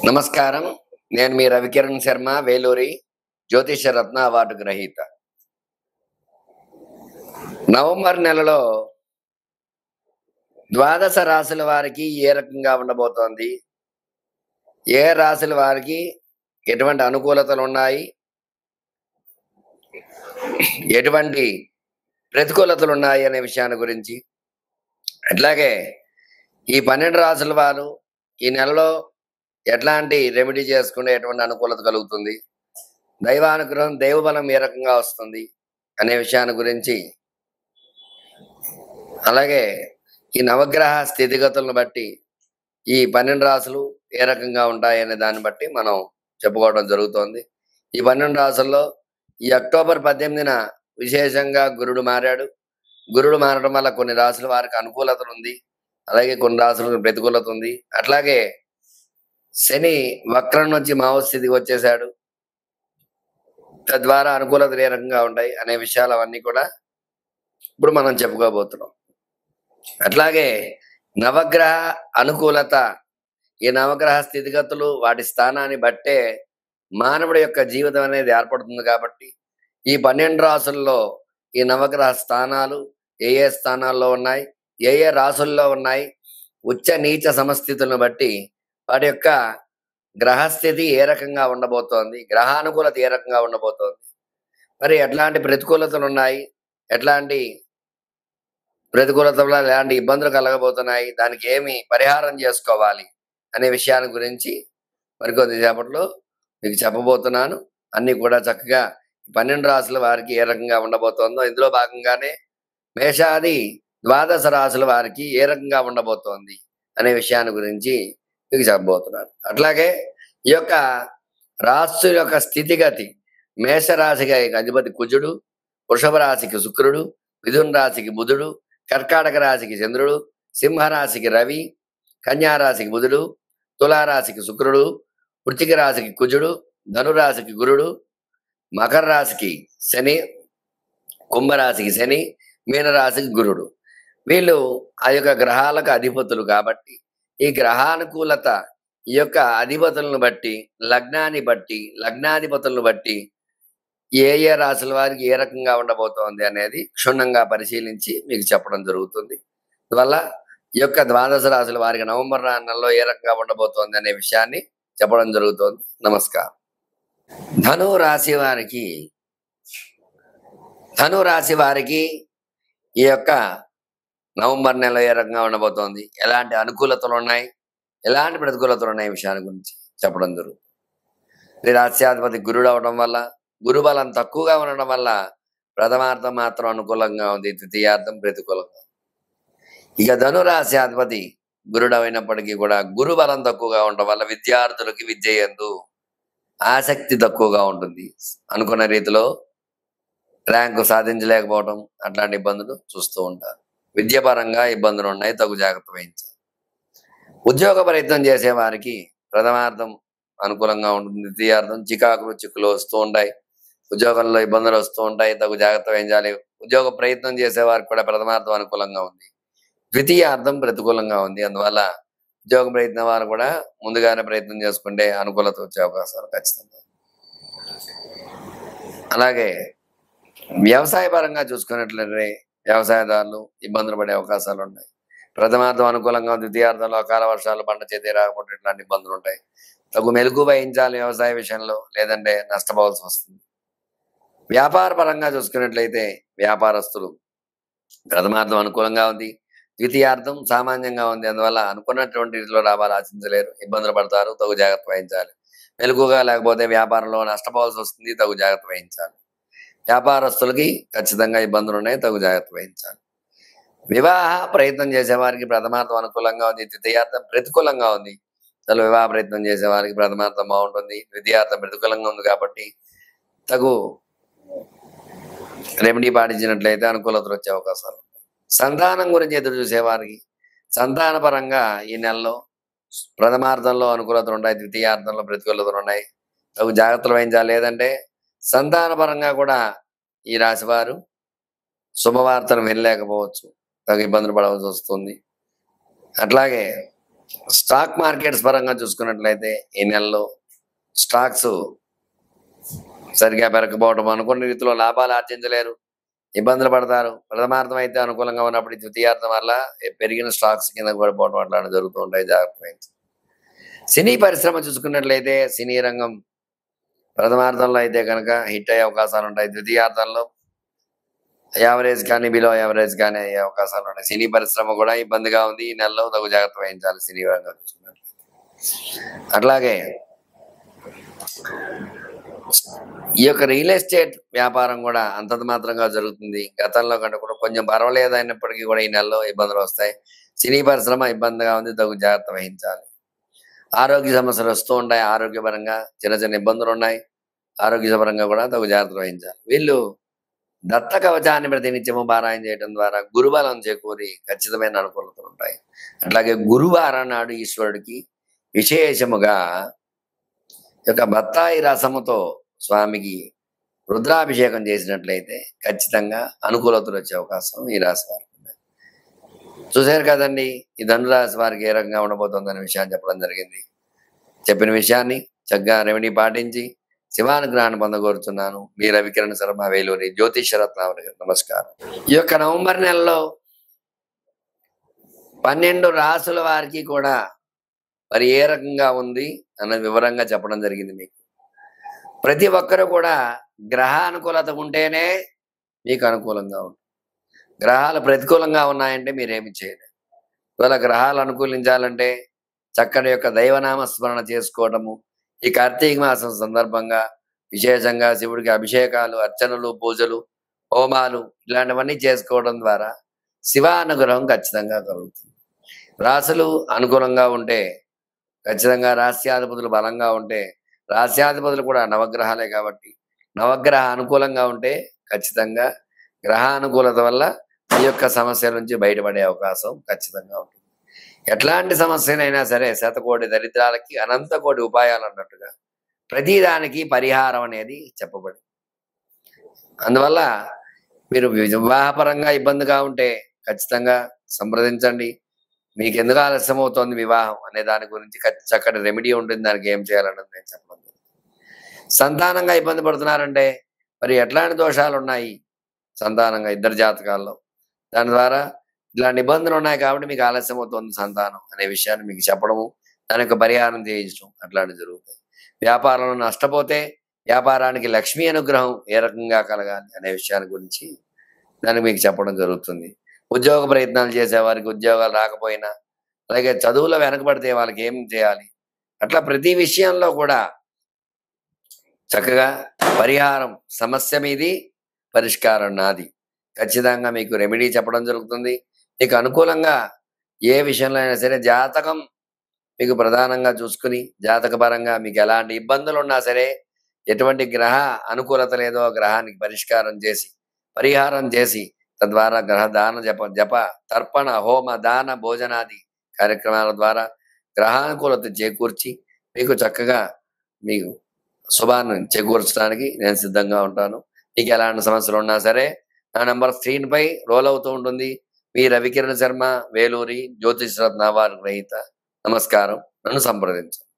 నమస్కారం. నేను మీ రవికిరణ్ శర్మ, వేలూరి జ్యోతిష రత్న అవార్డు గ్రహీత. నవంబర్ నెలలో ద్వాదశ రాశుల వారికి ఏ రకంగా ఉండబోతోంది? ఏ రాశుల వారికి ఎటువంటి అనుకూలతలు ఉన్నాయి? ఎటువంటి ప్రతికూలతలు ఉన్నాయి అనే విషయాన్ని గురించి, అట్లాగే ఈ 12 రాశుల వారు ఈ నెలలో ఎట్లాంటి రెమెడీ చేసుకుంటే ఎటువంటి అనుకూలత కలుగుతుంది, దైవానుగ్రహం దైవబలం ఏ రకంగా వస్తుంది అనే విషయాన్ని గురించి, అలాగే ఈ నవగ్రహ స్థితిగతులను బట్టి ఈ 12 రాశులు ఏ రకంగా ఉంటాయి అనే దాన్ని బట్టి మనం చెప్పుకోవడం జరుగుతోంది. ఈ 12 రాశుల్లో ఈ అక్టోబర్ 18న విశేషంగా గురుడు మారాడు. గురుడు మారడం వల్ల కొన్ని రాశుల వారికి అనుకూలత ఉంది, అలాగే కొన్ని రాశులకు ప్రతికూలత ఉంది. అట్లాగే శని వక్రం నుంచి మావస్థితికి వచ్చేసాడు. తద్వారా అనుకూలతలు ఏ రకంగా ఉంటాయి అనే విషయాలు అవన్నీ కూడా ఇప్పుడు మనం చెప్పుకోబోతున్నాం. అట్లాగే నవగ్రహ అనుకూలత, ఈ నవగ్రహ స్థితిగతులు వాటి స్థానాన్ని బట్టే మానవుడి యొక్క జీవితం అనేది ఏర్పడుతుంది. కాబట్టి ఈ 12 రాసుల్లో ఈ నవగ్రహ స్థానాలు ఏ ఏ స్థానాల్లో ఉన్నాయి, ఏ ఏ రాసుల్లో ఉన్నాయి, ఉచ్చ నీచ సమస్థితులను బట్టి వాటి యొక్క గ్రహస్థితి ఏ రకంగా ఉండబోతోంది, గ్రహానుకూలత ఏ రకంగా ఉండబోతోంది, మరి ఎట్లాంటి ప్రతికూలతలు ఉన్నాయి, ఎట్లాంటి ప్రతికూలతల వల్ల ఎలాంటి ఇబ్బందులు కలగబోతున్నాయి, దానికి ఏమి పరిహారం చేసుకోవాలి అనే విషయాన్ని గురించి మరికొద్ది సేపట్లో మీకు చెప్పబోతున్నాను. అన్ని కూడా చక్కగా 12 రాశుల వారికి ఏ రకంగా ఉండబోతోందో, ఇందులో భాగంగానే మేషాది ద్వాదశ రాశుల వారికి ఏ రకంగా ఉండబోతోంది అనే విషయాన్ని గురించి మీకు చెప్పబోతున్నాను. అట్లాగే ఈ యొక్క రాశి యొక్క స్థితిగతి, మేషరాశికి అధిపతి కుజుడు, వృషభ రాశికి శుక్రుడు, మిథున రాశికి బుధుడు, కర్కాటక రాశికి చంద్రుడు, సింహరాశికి రవి, కన్యా రాశికి బుధుడు, తులారాశికి శుక్రుడు, వృశ్చిక రాశికి కుజుడు, ధనురాశికి గురుడు, మకర రాశికి శని, కుంభరాశికి శని, మీనరాశికి గురుడు. వీళ్ళు ఆ యొక్క గ్రహాలకు అధిపతులు. కాబట్టి ఈ గ్రహానుకూలత ఈ యొక్క అధిపతులను బట్టి, లగ్నాన్ని బట్టి, లగ్నాధిపతులను బట్టి ఏ ఏ రాశుల వారికి ఏ రకంగా ఉండబోతోంది అనేది క్షుణ్ణంగా పరిశీలించి మీకు చెప్పడం జరుగుతుంది. అందువల్ల ఈ యొక్క ద్వాదశ రాశుల వారికి నవంబర్ నెలలో ఏ రకంగా ఉండబోతోంది అనే విషయాన్ని చెప్పడం జరుగుతోంది. నమస్కారం. ధనురాశి వారికి ఈ యొక్క నవంబర్ నెల ఏ రకంగా ఉండబోతోంది, ఎలాంటి అనుకూలతలు ఉన్నాయి, ఎలాంటి ప్రతికూలతలు ఉన్నాయి విషయాన్ని గురించి చెప్పడం జరుగుతుంది. ఈ రాశ్యాధిపతి గురుడు అవడం వల్ల, గురుబలం తక్కువగా ఉండడం వల్ల ప్రథమార్థం మాత్రం అనుకూలంగా ఉంది, ద్వితీయార్థం ప్రతికూలంగా. ఇక ధనురాశ్యాధిపతి గురుడు అయినప్పటికీ కూడా గురుబలం తక్కువగా ఉండడం వల్ల విద్యార్థులకి విద్య యందు ఆసక్తి తక్కువగా ఉంటుంది. అనుకున్న రీతిలో ర్యాంకు సాధించలేకపోవడం, అట్లాంటి ఇబ్బందులు చూస్తూ ఉంటారు. విద్యాపరంగా ఇబ్బందులు ఉన్నాయి, తగు జాగ్రత్త వహించాలి. ఉద్యోగ ప్రయత్నం చేసే వారికి ప్రథమార్థం అనుకూలంగా ఉంటుంది, ద్వితీయార్థం చిక్కులు వస్తూ ఉంటాయి, ఉద్యోగంలో ఇబ్బందులు వస్తూ ఉంటాయి, తగు జాగ్రత్త వహించాలి. ఉద్యోగ ప్రయత్నం చేసే వారికి కూడా ప్రథమార్థం అనుకూలంగా ఉంది, ద్వితీయార్థం ప్రతికూలంగా ఉంది. అందువల్ల ఉద్యోగ ప్రయత్నం వారు కూడా ముందుగానే ప్రయత్నం చేసుకుంటే అనుకూలత వచ్చే అవకాశాలు ఖచ్చితంగా. అలాగే వ్యవసాయ పరంగా చూసుకున్నట్లయితే వ్యవసాయదారులు ఇబ్బందులు పడే అవకాశాలు ఉన్నాయి. ప్రథమార్థం అనుకూలంగా, ద్వితీయార్థంలో అకాల వర్షాలు, పంట చేతి రాకపోతే ఇట్లాంటి ఇబ్బందులు ఉంటాయి. తగు మెలకు వహించాలి వ్యవసాయ విషయంలో, లేదంటే నష్టపోవాల్సి వస్తుంది. వ్యాపార పరంగా చూసుకున్నట్లయితే వ్యాపారస్తులు ప్రథమార్థం అనుకూలంగా ఉంది, ద్వితీయార్థం సామాన్యంగా ఉంది. అందువల్ల అనుకున్నటువంటి రీతిలో లాభాలు ఆశించలేరు, ఇబ్బందులు పడతారు, తగు జాగ్రత్త వహించాలి. మెలకుగా లేకపోతే వ్యాపారంలో నష్టపోవాల్సి వస్తుంది, తగు జాగ్రత్త వహించాలి. వ్యాపారస్తులకి ఖచ్చితంగా ఇబ్బందులు ఉన్నాయి, తగు జాగ్రత్త వహించాలి. వివాహ ప్రయత్నం చేసేవారికి ప్రథమార్థం అనుకూలంగా ఉంది, ద్వితీయార్థం ప్రతికూలంగా ఉంది. అసలు వివాహ ప్రయత్నం చేసే వారికి ప్రథమార్థం బాగుంటుంది, ద్వితీయార్థం ప్రతికూలంగా ఉంది. కాబట్టి తగు రెమెడీ పాటించినట్లయితే అనుకూలతలు వచ్చే అవకాశాలు. సంతానం గురించి ఎదురు చూసేవారికి సంతాన పరంగా ఈ నెలలో ప్రథమార్థంలో అనుకూలతలు ఉంటాయి, ద్వితీయార్థంలో ప్రతికూలతలు ఉన్నాయి, తగు జాగ్రత్తలు వహించాలి. లేదంటే సంతాన పరంగా కూడా ఈ రాశి వారు శుభవార్తను వినలేకపోవచ్చు, తగు ఇబ్బందులు పడవలసి వస్తుంది. అట్లాగే స్టాక్ మార్కెట్స్ పరంగా చూసుకున్నట్లయితే ఈ నెలలో స్టాక్స్ సరిగా పెరగకపోవడం, అనుకున్న రీతిలో లాభాలు ఆర్జించలేరు, ఇబ్బందులు పడతారు. ప్రథమార్థం అయితే అనుకూలంగా ఉన్నప్పుడు ద్వితీయార్థం వల్ల పెరిగిన స్టాక్స్ కింద పడిపోవడం అట్లాంటివి జరుగుతూ ఉంటాయి. జాగ్రత్త వహించాలి. సినీ పరిశ్రమ చూసుకున్నట్లయితే సినీ రంగం ప్రథమార్థంలో అయితే కనుక హిట్ అయ్యే అవకాశాలు ఉంటాయి. ద్వితీయార్థంలో యావరేజ్ కానీ బిలో యావరేజ్ కానీ అయ్యే అవకాశాలు ఉన్నాయి. సినీ పరిశ్రమ కూడా ఇబ్బందిగా ఉంది. ఈ నెలలో తగు జాగ్రత్త వహించాలి సినీ రంగం చూసుకున్నట్లయితే. అట్లాగే ఈ యొక్క రియల్ ఎస్టేట్ వ్యాపారం కూడా అంతంత మాత్రంగా జరుగుతుంది. గతంలో కంటే కూడా కొంచెం పర్వాలేదు అయినప్పటికీ కూడా ఈ నెలలో ఇబ్బందులు వస్తాయి. సినీ పరిశ్రమ ఇబ్బందిగా ఉంది, తగు జాగ్రత్త వహించాలి. ఆరోగ్య సమస్యలు వస్తూ ఉంటాయి. ఆరోగ్యపరంగా చిన్న చిన్న ఇబ్బందులు ఉన్నాయి. ఆరోగ్యపరంగా కూడా తగు జాగ్రత్త వహించాలి. వీళ్ళు దత్త కవచాన్ని ప్రతినిత్యము పారాయణ చేయడం ద్వారా గురుబలం చేకూరి ఖచ్చితమైన అనుకూలతలు ఉంటాయి. అట్లాగే గురువారం నాడు ఈశ్వరుడికి విశేషముగా యొక్క బత్తాయి రసముతో స్వామికి రుద్రాభిషేకం చేసినట్లయితే ఖచ్చితంగా అనుకూలతలు వచ్చే అవకాశం ఈ రాశి వారికి ఉంది. చూశారు కదండి, ఈ ధనురాశి వారికి ఏ రకంగా ఉండబోతుందనే విషయాన్ని చెప్పడం జరిగింది. చెప్పిన విషయాన్ని చక్కగా రెమెడీ పాటించి శివానుగ్రహాన్ని పొందగోరుతున్నాను. మీ రవికిరణ్ శర్మ, వేలూరి జ్యోతిషరత్నావళి. నమస్కారం. ఈ యొక్క నవంబర్ నెలలో 12 రాసుల వారికి కూడా మరి ఏ రకంగా ఉంది అన్నది వివరంగా చెప్పడం జరిగింది. మీకు ప్రతి ఒక్కరూ కూడా గ్రహ అనుకూలత ఉంటేనే మీకు అనుకూలంగా ఉంటుంది. గ్రహాలు ప్రతికూలంగా ఉన్నాయంటే మీరేమి చేయలేరు. ఇవాళ గ్రహాలు అనుకూలించాలంటే చక్కటి యొక్క దైవనామ స్మరణ చేసుకోవటము, ఈ కార్తీక మాసం సందర్భంగా విశేషంగా శివుడికి అభిషేకాలు, అర్చనలు, పూజలు, హోమాలు ఇలాంటివన్నీ చేసుకోవడం ద్వారా శివానుగ్రహం ఖచ్చితంగా కలుగుతుంది. రాశులు అనుకూలంగా ఉంటే ఖచ్చితంగా రాస్యాధిపతులు బలంగా ఉంటే, రాస్యాధిపతులు కూడా నవగ్రహాలే కాబట్టి నవగ్రహ అనుకూలంగా ఉంటే ఖచ్చితంగా గ్రహానుకూలత వల్ల ఈ యొక్క సమస్యల నుంచి బయటపడే అవకాశం ఖచ్చితంగా ఉంటుంది. ఎట్లాంటి సమస్యనైనా సరే శతకోటి దరిద్రాలకి అనంత కోటి ఉపాయాలు అన్నట్టుగా ప్రతిదానికి పరిహారం అనేది చెప్పబడింది. అందువల్ల మీరు వివాహపరంగా ఇబ్బందిగా ఉంటే ఖచ్చితంగా సంప్రదించండి. మీకు ఎందుకు ఆలస్యం అవుతోంది వివాహం అనే దాని గురించి చక్కటి రెమెడీ ఉంటుంది. దానికి ఏం చేయాలన్నది నేను చెప్పడం జరుగుతుంది. సంతానంగా ఇబ్బంది పడుతున్నారంటే మరి ఎట్లాంటి దోషాలు ఉన్నాయి సంతానంగా ఇద్దరు జాతకాల్లో, దాని ద్వారా ఇలాంటి ఇబ్బందులు ఉన్నాయి కాబట్టి మీకు ఆలస్యం అవుతుంది సంతానం అనే విషయాన్ని మీకు చెప్పడము, దాని యొక్క పరిహారం చేయించడం అట్లాంటివి జరుగుతాయి. వ్యాపారంలో నష్టపోతే వ్యాపారానికి లక్ష్మీ అనుగ్రహం ఏ రకంగా కలగాలి అనే విషయాన్ని గురించి దానికి మీకు చెప్పడం జరుగుతుంది. ఉద్యోగ ప్రయత్నాలు చేసేవారికి ఉద్యోగాలు రాకపోయినా, అలాగే చదువులో వెనకబడితే వాళ్ళకి ఏం చేయాలి, అట్లా ప్రతి విషయంలో కూడా చక్కగా పరిహారం సమస్య మీది, పరిష్కారం నాది. ఖచ్చితంగా మీకు రెమెడీ చెప్పడం జరుగుతుంది. మీకు అనుకూలంగా ఏ విషయంలో అయినా సరే జాతకం మీకు ప్రధానంగా చూసుకుని జాతకపరంగా మీకు ఎలాంటి ఇబ్బందులు ఉన్నా సరే, ఎటువంటి గ్రహ అనుకూలత లేదో గ్రహానికి పరిష్కారం చేసి పరిహారం చేసి తద్వారా గ్రహ దాన జప తర్పణ హోమ దాన భోజనాది కార్యక్రమాల ద్వారా గ్రహానుకూలత చేకూర్చి మీకు చక్కగా మీకు శుభాన్ని చేకూర్చడానికి నేను సిద్ధంగా ఉంటాను. మీకు ఎలాంటి సమస్యలు ఉన్నా సరే నా నంబర్ స్క్రీన్ పై రోల్ అవుతూ ఉంటుంది. మీ రవికిరణ్ శర్మ, వేలూరి జ్యోతిషరత్న వారి గ్రహీత. నమస్కారం. నన్ను సంప్రదించండి.